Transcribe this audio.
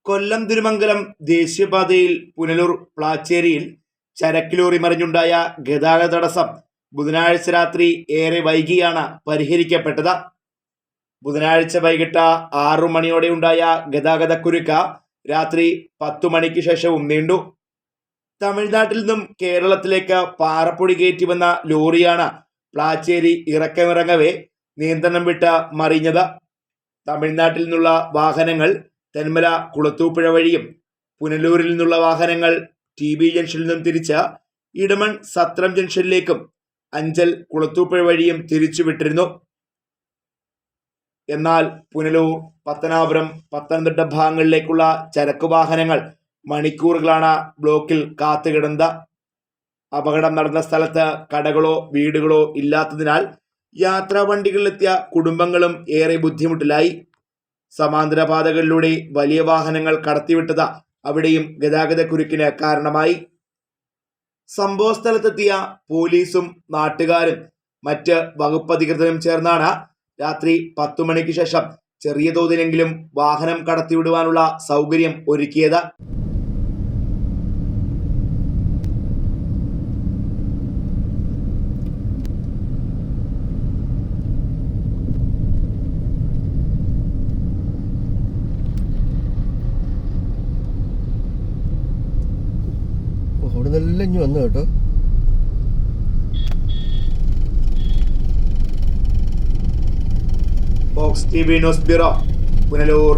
കൊല്ലം തിരുമംഗലം ദേശീയപാതയിൽ പുനലൂർ പ്ലാച്ചേരിയിൽ ചരക്ക് ലോറി മറിഞ്ഞുണ്ടായ ഗതാഗത തടസ്സം ബുധനാഴ്ച രാത്രി ഏറെ വൈകിയാണ് പരിഹരിക്കപ്പെട്ടത്. ബുധനാഴ്ച വൈകിട്ട് 6 മണിയോടെ ഉണ്ടായ ഗതാഗതക്കുരുക്ക് രാത്രി 10 മണിക്ക് ശേഷവും നീണ്ടു. തമിഴ്നാട്ടിൽ നിന്നും കേരളത്തിലേക്ക് പാറപ്പൊടി കയറ്റി വന്ന ലോറിയാണ് പ്ലാച്ചേരി ഇറക്കമിറങ്ങവേ നിയന്ത്രണം വിട്ട് മറിഞ്ഞത്. തമിഴ്നാട്ടിൽ നിന്നുള്ള വാഹനങ്ങൾ തെന്മല കുളത്തൂപ്പുഴ വഴിയും പുനലൂരിൽ നിന്നുള്ള വാഹനങ്ങൾ TB ജംഗ്ഷനിൽ നിന്നും തിരിച്ച് ഇടമൺ സത്രം ജംഗ്ഷനിലേക്കും അഞ്ചൽ കുളത്തൂപ്പുഴ വഴിയും തിരിച്ചുവിട്ടിരുന്നു. എന്നാൽ പുനലൂർ, പത്തനാപുരം, പത്തനംതിട്ട ഭാഗങ്ങളിലേക്കുള്ള ചരക്ക് വാഹനങ്ങൾ മണിക്കൂറുകളാണ് ബ്ലോക്കിൽ കാത്തുകിടന്നത്. അപകടം നടന്ന സ്ഥലത്ത് കടകളോ വീടുകളോ ഇല്ലാത്തതിനാൽ യാത്രാ വണ്ടികളിലെത്തിയ കുടുംബങ്ങളും ഏറെ ബുദ്ധിമുട്ടിലായി. സമാന്തര പാതകളിലൂടെ വലിയ വാഹനങ്ങൾ കടത്തിവിട്ടത് അവിടെയും ഗതാഗതക്കുരുക്കിന് കാരണമായി. സംഭവ സ്ഥലത്തെത്തിയ പോലീസും നാട്ടുകാരും മറ്റ് വകുപ്പധികൃതരും ചേർന്നാണ് രാത്രി 10 മണിക്ക് ശേഷം ചെറിയ തോതിലെങ്കിലും വാഹനം കടത്തിവിടുവാനുള്ള സൗകര്യം ഒരുക്കിയത്. അവിടെ നല്ല ഇഞ്ഞു വന്നു കേട്ടോ. Fox TV news bureau, Punalur.